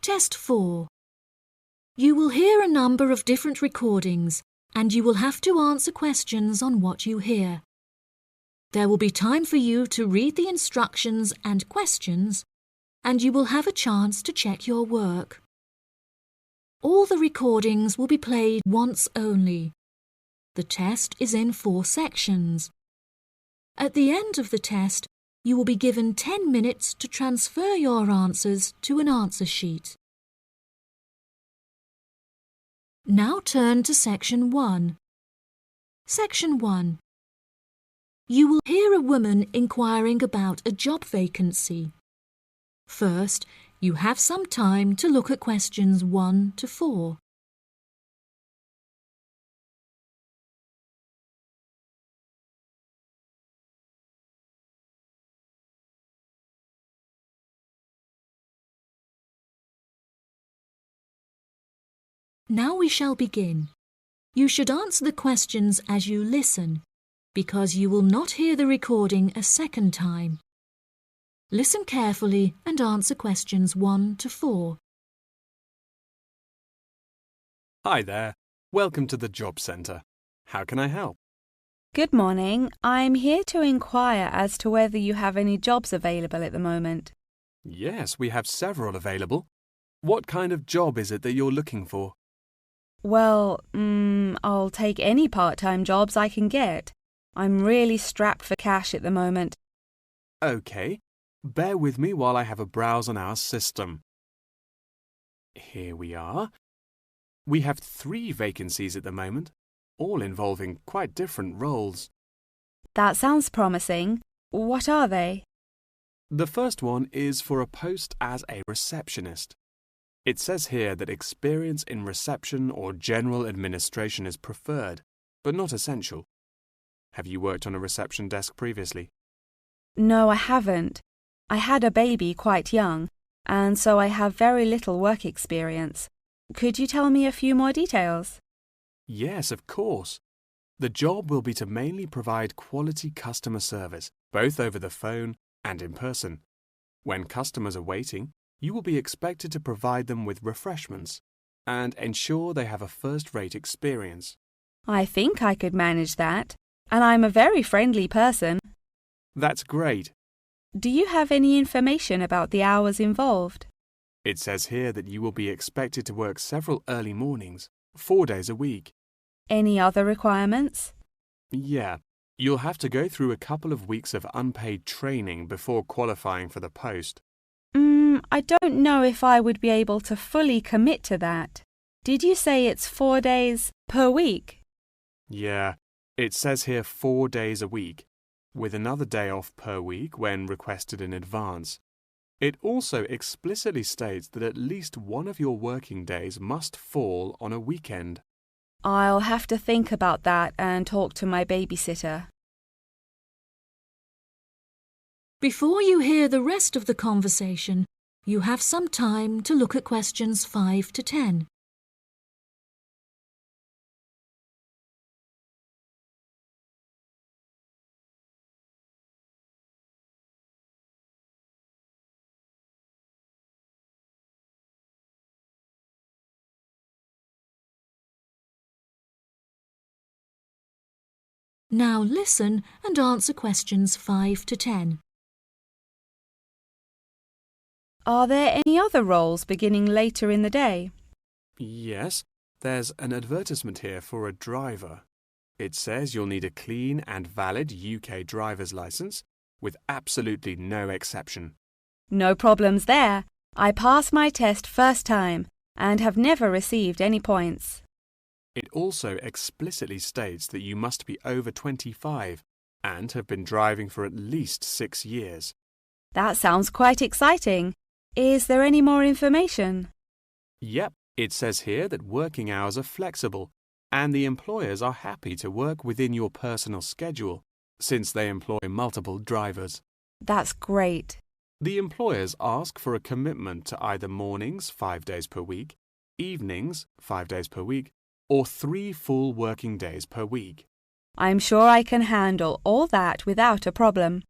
Test 4. You will hear a number of different recordings and you will have to answer questions on what you hear. There will be time for you to read the instructions and questions, and you will have a chance to check your work. All the recordings will be played once only. The test is in 4 sections. At the end of the test, you will be given 10 minutes to transfer your answers to an answer sheet. Now turn to Section 1. Section 1. You will hear a woman inquiring about a job vacancy. First, you have some time to look at questions 1 to 4. Now we shall begin. You should answer the questions as you listen, because you will not hear the recording a second time. Listen carefully and answer questions 1 to 4. Hi there. Welcome to the Job Centre. How can I help? Good morning. I'm here to inquire as to whether you have any jobs available at the moment. Yes, we have several available. What kind of job is it that you're looking for? Well, I'll take any part-time jobs I can get. I'm really strapped for cash at the moment. OK. Bear with me while I have a browse on our system. Here we are. We have 3 vacancies at the moment, all involving quite different roles. That sounds promising. What are they? The first one is for a post as a receptionist. It says here that experience in reception or general administration is preferred, but not essential. Have you worked on a reception desk previously? No, I haven't. I had a baby quite young, and so I have very little work experience. Could you tell me a few more details? Yes, of course. The job will be to mainly provide quality customer service, both over the phone and in person. When customers are waiting, you will be expected to provide them with refreshments and ensure they have a first-rate experience. I think I could manage that, and I'm a very friendly person. That's great. Do you have any information about the hours involved? It says here that you will be expected to work several early mornings, 4 days a week. Any other requirements? Yeah, you'll have to go through a couple of weeks of unpaid training before qualifying for the post. I don't know if I would be able to fully commit to that. Did you say it's 4 days per week? Yeah, it says here 4 days a week, with another day off per week when requested in advance. It also explicitly states that at least one of your working days must fall on a weekend. I'll have to think about that and talk to my babysitter. Before you hear the rest of the conversation, you have some time to look at questions 5 to 10. Now listen and answer questions 5 to 10. Are there any other roles beginning later in the day? Yes, there's an advertisement here for a driver. It says you'll need a clean and valid UK driver's licence, with absolutely no exception. No problems there. I passed my test first time and have never received any points. It also explicitly states that you must be over 25 and have been driving for at least 6 years. That sounds quite exciting. Is there any more information? Yep, it says here that working hours are flexible and the employers are happy to work within your personal schedule since they employ multiple drivers. That's great. The employers ask for a commitment to either mornings 5 days per week, evenings 5 days per week, or 3 full working days per week. I'm sure I can handle all that without a problem.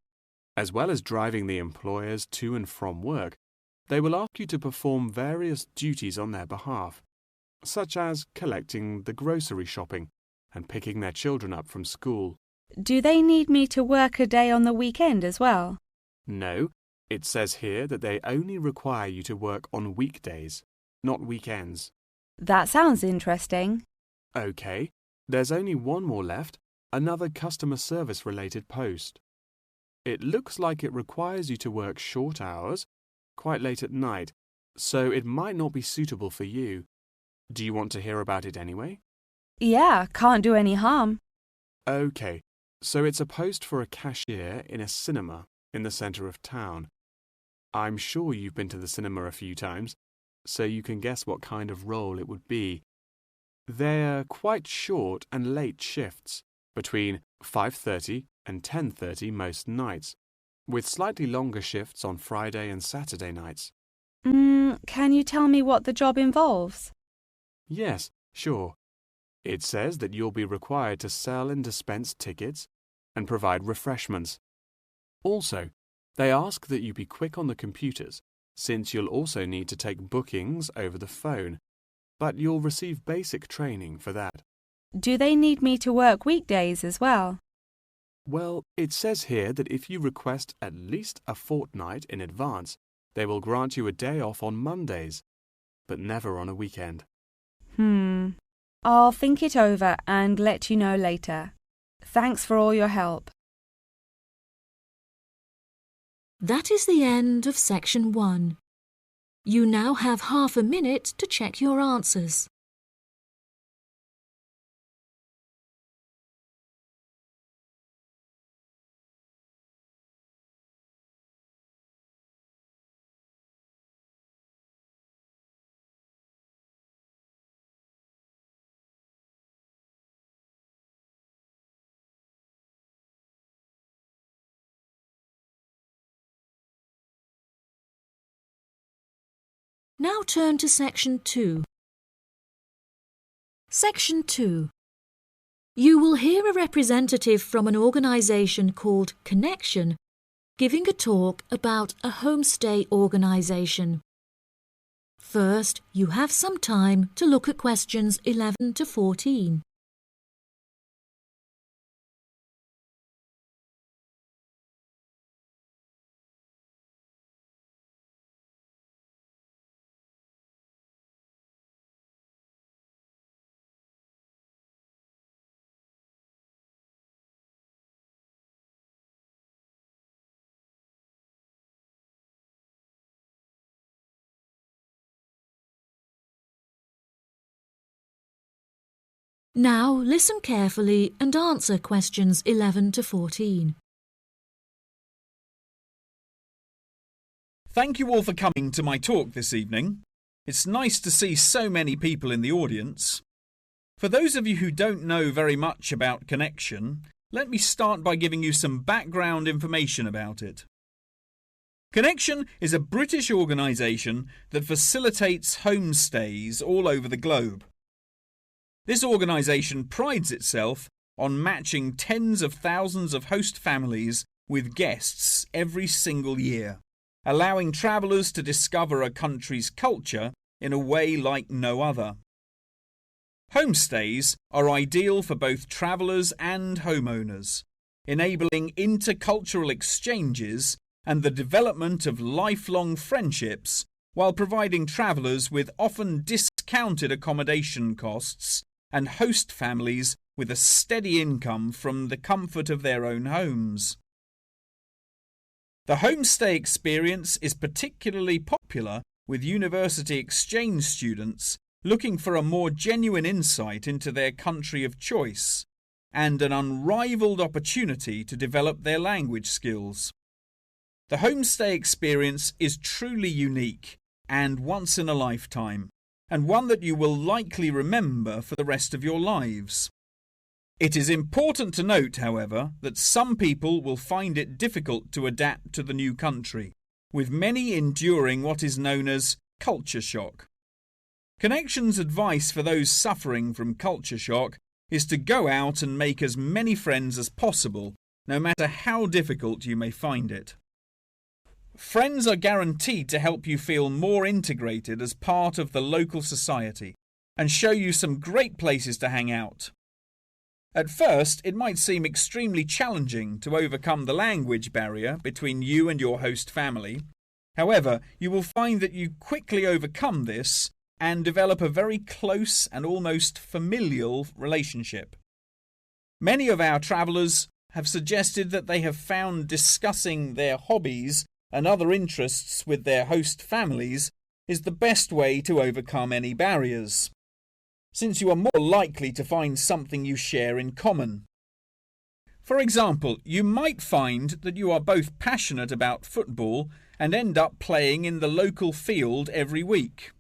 As well as driving the employers to and from work, They will ask you to perform various duties on their behalf, such as collecting the grocery shopping and picking their children up from school. Do they need me to work a day on the weekend as well? No, it says here that they only require you to work on weekdays, not weekends. That sounds interesting. OK, there's only one more left, another customer service related post. It looks like it requires you to work short hours, quite late at night, so it might not be suitable for you. Do you want to hear about it anyway? Yeah, can't do any harm. OK, so it's a post for a cashier in a cinema in the centre of town. I'm sure you've been to the cinema a few times, so you can guess what kind of role it would be. They're quite short and late shifts, between 5:30 and 10:30 most nights, with slightly longer shifts on Friday and Saturday nights. Can you tell me what the job involves? Yes, sure. It says that you'll be required to sell and dispense tickets and provide refreshments. Also, they ask that you be quick on the computers, since you'll also need to take bookings over the phone, but you'll receive basic training for that. Do they need me to work weekdays as well? Well, it says here that if you request at least a fortnight in advance, they will grant you a day off on Mondays, but never on a weekend. I'll think it over and let you know later. Thanks for all your help. That is the end of section 1. You now have half a minute to check your answers. Now turn to section 2. Section 2. You will hear a representative from an organisation called Connection giving a talk about a homestay organisation. First, you have some time to look at questions 11 to 14. Now listen carefully and answer questions 11 to 14. Thank you all for coming to my talk this evening. It's nice to see so many people in the audience. For those of you who don't know very much about Connection, let me start by giving you some background information about it. Connection is a British organisation that facilitates homestays all over the globe. This organisation prides itself on matching tens of thousands of host families with guests every single year, allowing travellers to discover a country's culture in a way like no other. Homestays are ideal for both travellers and homeowners, enabling intercultural exchanges and the development of lifelong friendships while providing travellers with often discounted accommodation costs and host families with a steady income from the comfort of their own homes. The homestay experience is particularly popular with university exchange students looking for a more genuine insight into their country of choice and an unrivaled opportunity to develop their language skills. The homestay experience is truly unique and once in a lifetime, and one that you will likely remember for the rest of your lives. It is important to note, however, that some people will find it difficult to adapt to the new country, with many enduring what is known as culture shock. Connection's advice for those suffering from culture shock is to go out and make as many friends as possible, no matter how difficult you may find it. friends are guaranteed to help you feel more integrated as part of the local society and show you some great places to hang out. At first, it might seem extremely challenging to overcome the language barrier between you and your host family. However, you will find that you quickly overcome this and develop a very close and almost familial relationship. Many of our travellers have suggested that they have found discussing their hobbies and other interests with their host families is the best way to overcome any barriers, since you are more likely to find something you share in common. For example, you might find that you are both passionate about football and end up playing in the local field every week.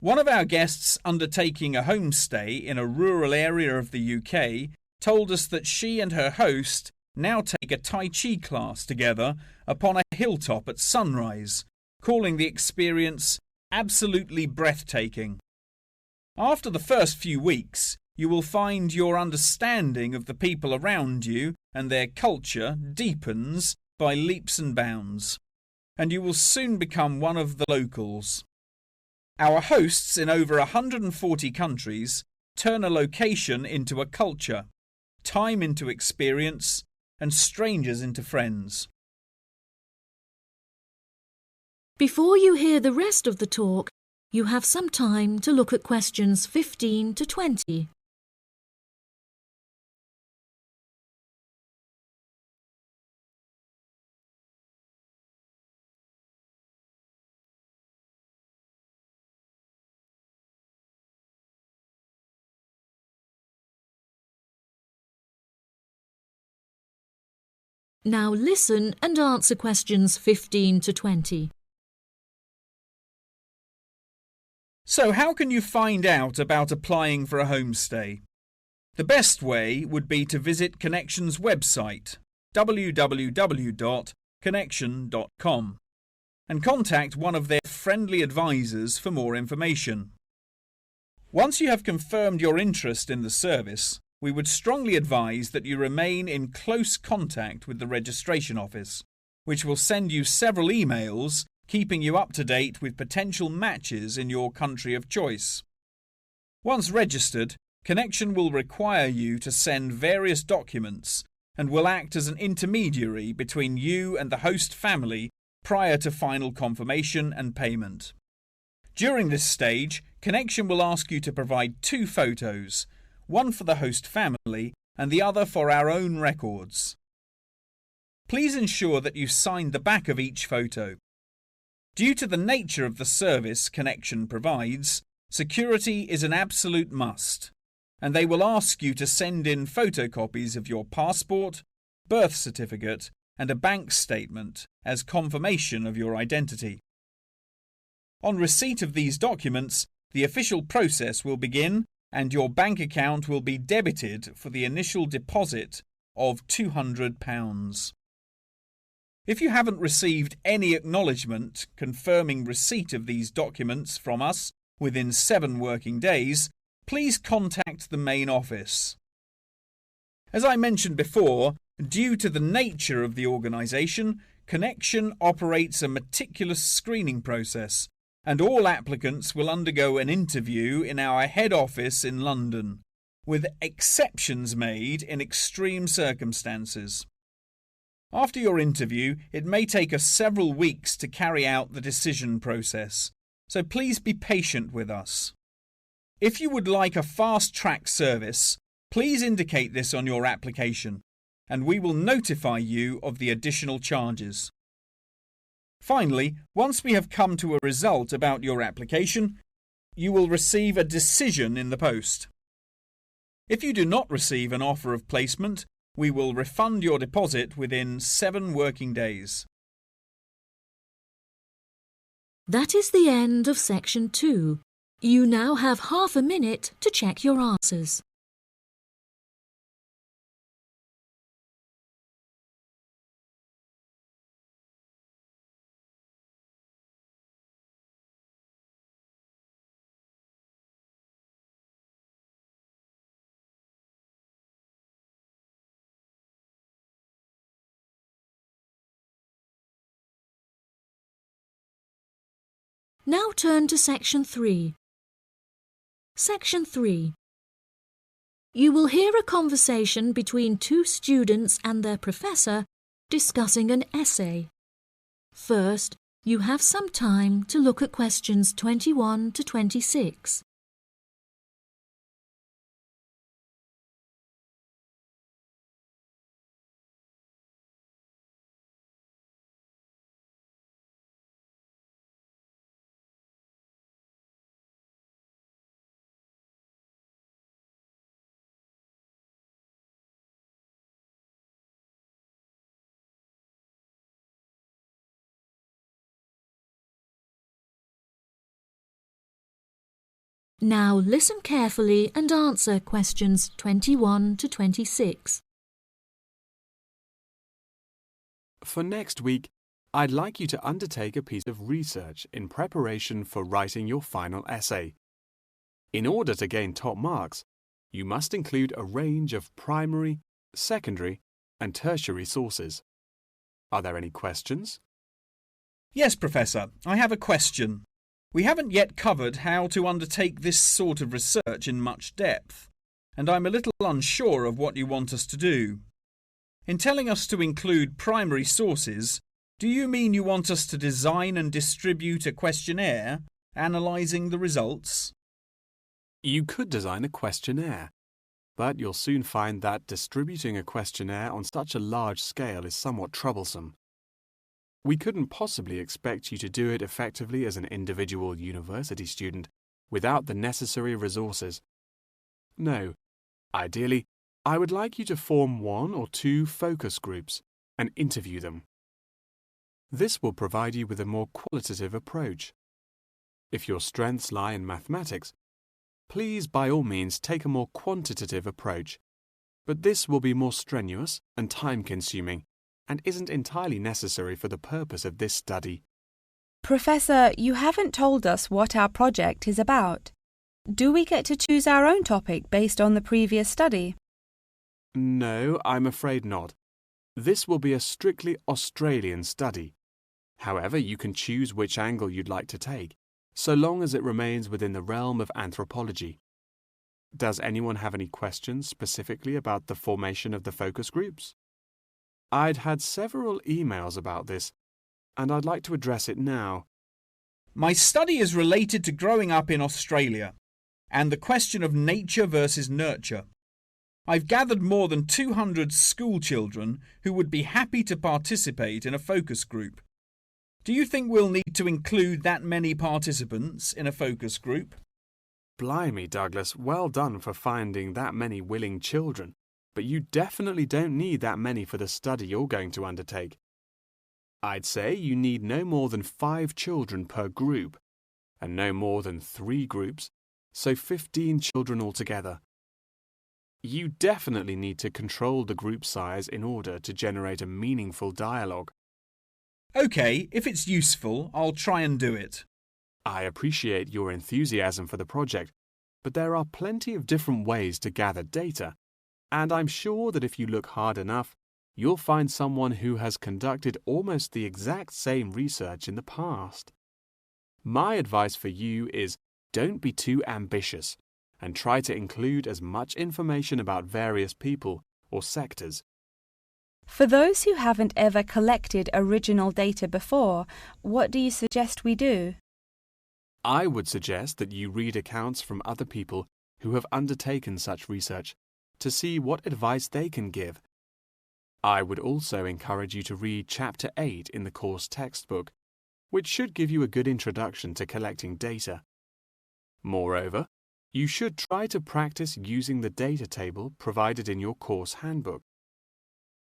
One of our guests undertaking a homestay in a rural area of the UK told us that she and her host now take a Tai Chi class together upon a hilltop at sunrise, calling the experience absolutely breathtaking. After the first few weeks, you will find your understanding of the people around you and their culture deepens by leaps and bounds, and you will soon become one of the locals. Our hosts in over 140 countries turn a location into a culture, time into experience, and strangers into friends. Before you hear the rest of the talk, you have some time to look at questions 15 to 20. Now listen and answer questions 15 to 20. So how can you find out about applying for a homestay? The best way would be to visit Connection's website, www.connection.com, and contact one of their friendly advisors for more information. Once you have confirmed your interest in the service, we would strongly advise that you remain in close contact with the registration office, which will send you several emails keeping you up to date with potential matches in your country of choice. Once registered, Connection will require you to send various documents and will act as an intermediary between you and the host family prior to final confirmation and payment. During this stage, Connection will ask you to provide 2 photos, one for the host family and the other for our own records. Please ensure that you sign the back of each photo. Due to the nature of the service Connection provides, security is an absolute must, and they will ask you to send in photocopies of your passport, birth certificate, and a bank statement as confirmation of your identity. On receipt of these documents, the official process will begin and your bank account will be debited for the initial deposit of £200. If you haven't received any acknowledgement confirming receipt of these documents from us within 7 working days, please contact the main office. As I mentioned before, due to the nature of the organisation, Connection operates a meticulous screening process, and all applicants will undergo an interview in our head office in London, with exceptions made in extreme circumstances. After your interview, it may take us several weeks to carry out the decision process, so please be patient with us. If you would like a fast-track service, please indicate this on your application, and we will notify you of the additional charges. Finally, once we have come to a result about your application, you will receive a decision in the post. If you do not receive an offer of placement, we will refund your deposit within 7 working days. That is the end of section 2. You now have half a minute to check your answers. Now turn to Section 3. Section 3. You will hear a conversation between two students and their professor discussing an essay. First, you have some time to look at questions 21 to 26. Now listen carefully and answer questions 21 to 26. For next week, I'd like you to undertake a piece of research in preparation for writing your final essay. In order to gain top marks, you must include a range of primary, secondary, and tertiary sources. Are there any questions? Yes, Professor, I have a question. We haven't yet covered how to undertake this sort of research in much depth, and I'm a little unsure of what you want us to do. In telling us to include primary sources, do you mean you want us to design and distribute a questionnaire, analysing the results? You could design a questionnaire, but you'll soon find that distributing a questionnaire on such a large scale is somewhat troublesome. We couldn't possibly expect you to do it effectively as an individual university student without the necessary resources. No, ideally, I would like you to form 1 or 2 focus groups and interview them. This will provide you with a more qualitative approach. If your strengths lie in mathematics, please by all means take a more quantitative approach, but this will be more strenuous and time-consuming and isn't entirely necessary for the purpose of this study. Professor, you haven't told us what our project is about. Do we get to choose our own topic based on the previous study? No, I'm afraid not. This will be a strictly Australian study. However, you can choose which angle you'd like to take, so long as it remains within the realm of anthropology. Does anyone have any questions specifically about the formation of the focus groups? I'd had several emails about this, and I'd like to address it now. My study is related to growing up in Australia and the question of nature versus nurture. I've gathered more than 200 school children who would be happy to participate in a focus group. Do you think we'll need to include that many participants in a focus group? Blimey, Douglas, well done for finding that many willing children, but you definitely don't need that many for the study you're going to undertake. I'd say you need no more than 5 children per group, and no more than 3 groups, so 15 children altogether. You definitely need to control the group size in order to generate a meaningful dialogue. OK, if it's useful, I'll try and do it. I appreciate your enthusiasm for the project, but there are plenty of different ways to gather data, and I'm sure that if you look hard enough, you'll find someone who has conducted almost the exact same research in the past. My advice for you is don't be too ambitious and try to include as much information about various people or sectors. For those who haven't ever collected original data before, what do you suggest we do? I would suggest that you read accounts from other people who have undertaken such research to see what advice they can give. I would also encourage you to read Chapter 8 in the course textbook, which should give you a good introduction to collecting data. Moreover, you should try to practice using the data table provided in your course handbook.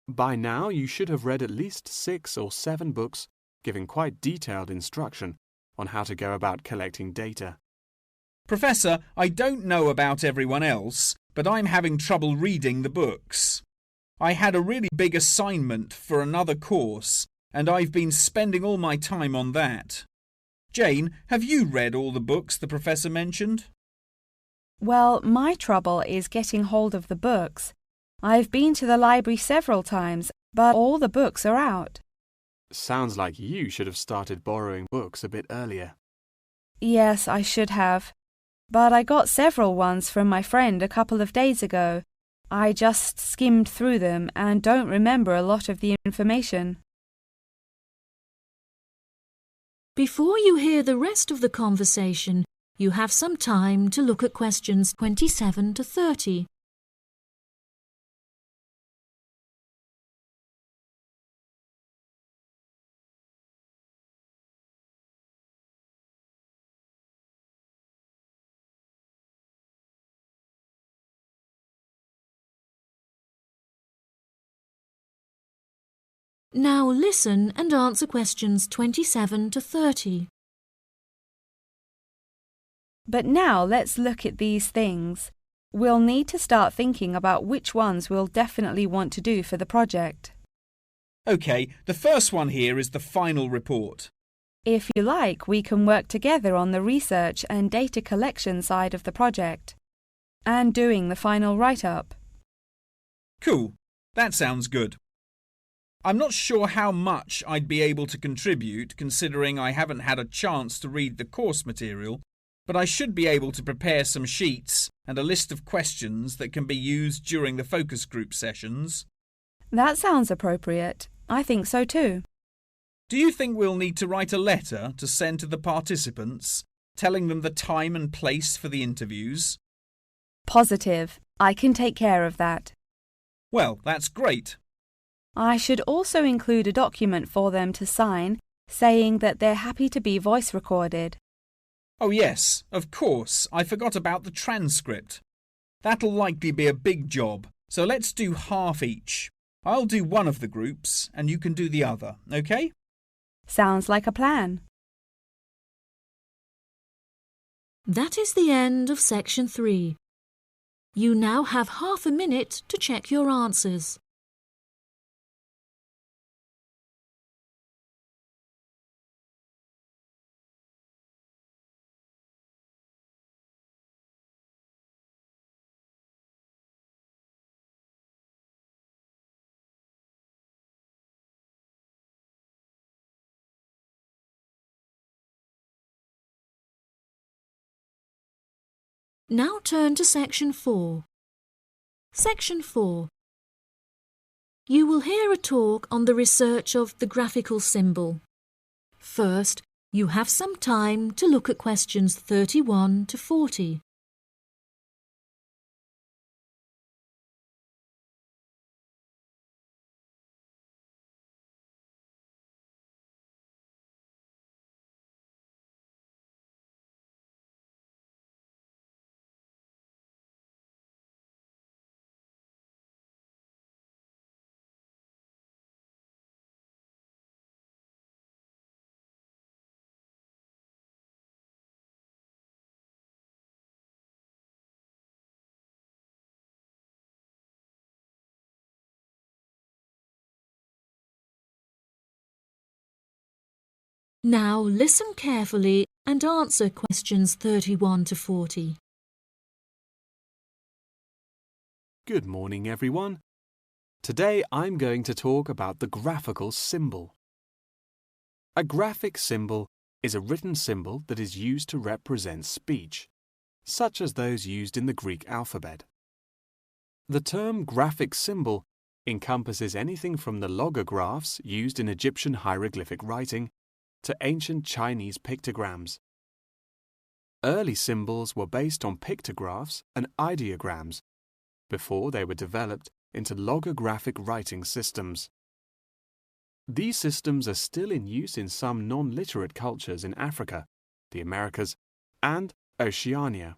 By now, you should have read at least 6 or 7 books giving quite detailed instruction on how to go about collecting data. Professor, I don't know about everyone else, but I'm having trouble reading the books. I had a really big assignment for another course, and I've been spending all my time on that. Jane, have you read all the books the professor mentioned? Well, my trouble is getting hold of the books. I've been to the library several times, but all the books are out. Sounds like you should have started borrowing books a bit earlier. Yes, I should have. But I got several ones from my friend a couple of days ago. I just skimmed through them and don't remember a lot of the information. Before you hear the rest of the conversation, you have some time to look at questions 27 to 30. Now listen and answer questions 27 to 30. But now let's look at these things. We'll need to start thinking about which ones we'll definitely want to do for the project. OK, the first one here is the final report. If you like, we can work together on the research and data collection side of the project and doing the final write-up. Cool, that sounds good. I'm not sure how much I'd be able to contribute considering I haven't had a chance to read the course material, but I should be able to prepare some sheets and a list of questions that can be used during the focus group sessions. That sounds appropriate. I think so too. Do you think we'll need to write a letter to send to the participants, telling them the time and place for the interviews? Positive. I can take care of that. Well, that's great. I should also include a document for them to sign saying that they're happy to be voice recorded. Oh yes, of course, I forgot about the transcript. That'll likely be a big job, so let's do half each. I'll do one of the groups and you can do the other, OK? Sounds like a plan. That is the end of section 3. You now have half a minute to check your answers. Now turn to section 4. Section 4. You will hear a talk on the research of the graphical symbol. First, you have some time to look at questions 31 to 40. Now listen carefully and answer questions 31 to 40. Good morning, everyone. Today I'm going to talk about the graphical symbol. A graphic symbol is a written symbol that is used to represent speech, such as those used in the Greek alphabet. The term graphic symbol encompasses anything from the logographs used in Egyptian hieroglyphic writing to ancient Chinese pictograms. Early symbols were based on pictographs and ideograms before they were developed into logographic writing systems. These systems are still in use in some non-literate cultures in Africa, the Americas, and Oceania.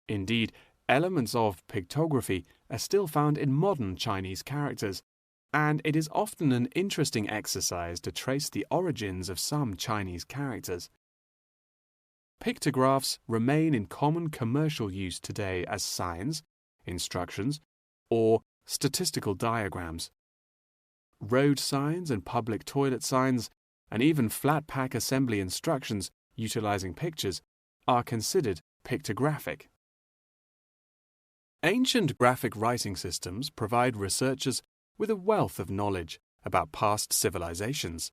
Indeed, elements of pictography are still found in modern Chinese characters, and it is often an interesting exercise to trace the origins of some Chinese characters. Pictographs remain in common commercial use today as signs, instructions, or statistical diagrams. Road signs and public toilet signs, and even flat pack assembly instructions utilizing pictures, are considered pictographic. Ancient graphic writing systems provide researchers with a wealth of knowledge about past civilizations.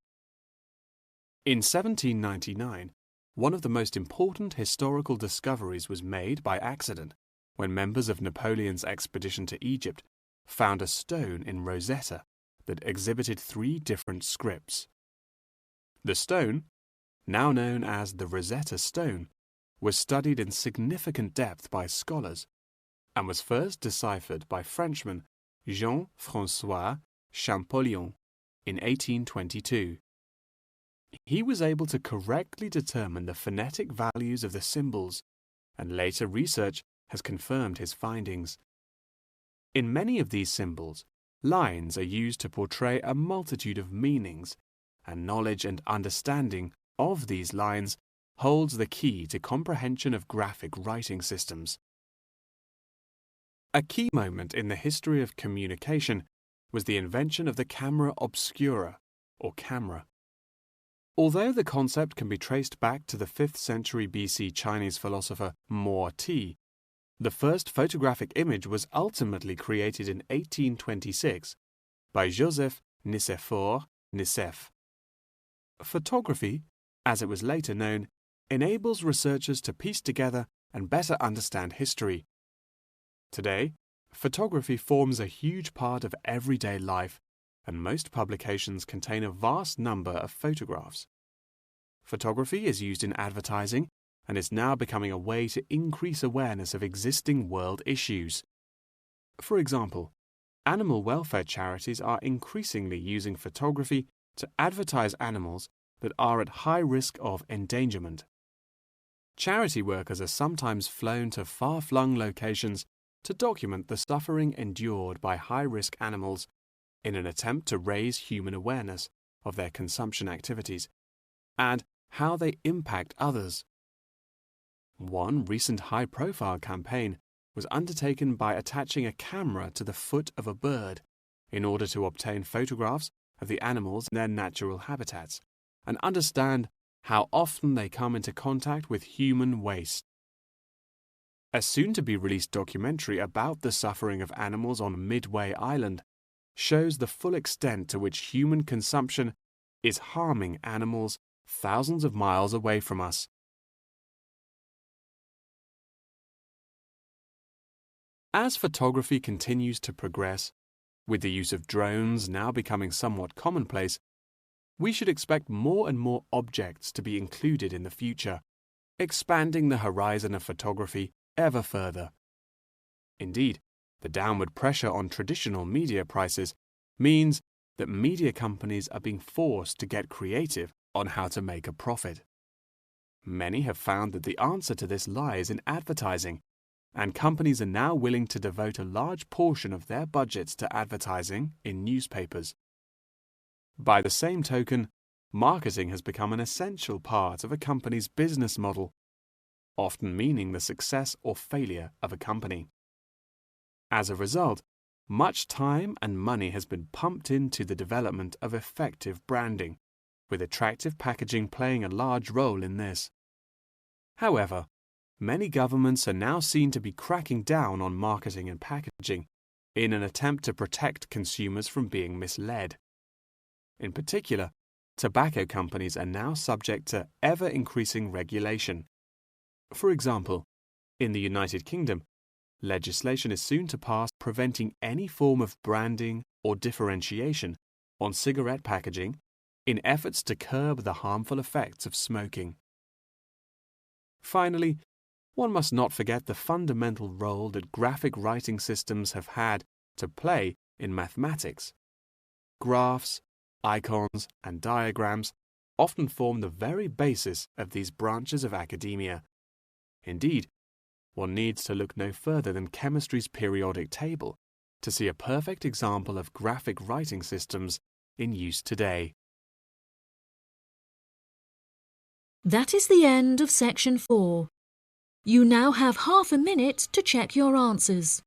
In 1799, one of the most important historical discoveries was made by accident when members of Napoleon's expedition to Egypt found a stone in Rosetta that exhibited 3 different scripts. The stone, now known as the Rosetta Stone, was studied in significant depth by scholars and was first deciphered by Frenchman Jean-François Champollion in 1822. He was able to correctly determine the phonetic values of the symbols, and later research has confirmed his findings. In many of these symbols, lines are used to portray a multitude of meanings, and knowledge and understanding of these lines holds the key to comprehension of graphic writing systems. A key moment in the history of communication was the invention of the camera obscura, or camera. Although the concept can be traced back to the 5th century BC Chinese philosopher Mo Ti, the first photographic image was ultimately created in 1826 by Joseph Nicéphore Nicéph. Photography, as it was later known, enables researchers to piece together and better understand history. Today, photography forms a huge part of everyday life, and most publications contain a vast number of photographs. Photography is used in advertising and is now becoming a way to increase awareness of existing world issues. For example, animal welfare charities are increasingly using photography to advertise animals that are at high risk of endangerment. Charity workers are sometimes flown to far-flung locations to document the suffering endured by high-risk animals in an attempt to raise human awareness of their consumption activities and how they impact others. One recent high-profile campaign was undertaken by attaching a camera to the foot of a bird in order to obtain photographs of the animals in their natural habitats and understand how often they come into contact with human waste. A soon-to-be-released documentary about the suffering of animals on Midway Island shows the full extent to which human consumption is harming animals thousands of miles away from us. As photography continues to progress, with the use of drones now becoming somewhat commonplace, we should expect more and more objects to be included in the future, expanding the horizon of photography ever further. Indeed, the downward pressure on traditional media prices means that media companies are being forced to get creative on how to make a profit. Many have found that the answer to this lies in advertising, and companies are now willing to devote a large portion of their budgets to advertising in newspapers. By the same token, marketing has become an essential part of a company's business model, often meaning the success or failure of a company. As a result, much time and money has been pumped into the development of effective branding, with attractive packaging playing a large role in this. However, many governments are now seen to be cracking down on marketing and packaging in an attempt to protect consumers from being misled. In particular, tobacco companies are now subject to ever-increasing regulation. For example, in the United Kingdom, legislation is soon to pass preventing any form of branding or differentiation on cigarette packaging in efforts to curb the harmful effects of smoking. Finally, one must not forget the fundamental role that graphic writing systems have had to play in mathematics. Graphs, icons, and diagrams often form the very basis of these branches of academia. Indeed, one needs to look no further than chemistry's periodic table to see a perfect example of graphic writing systems in use today. That is the end of section 4. You now have half a minute to check your answers.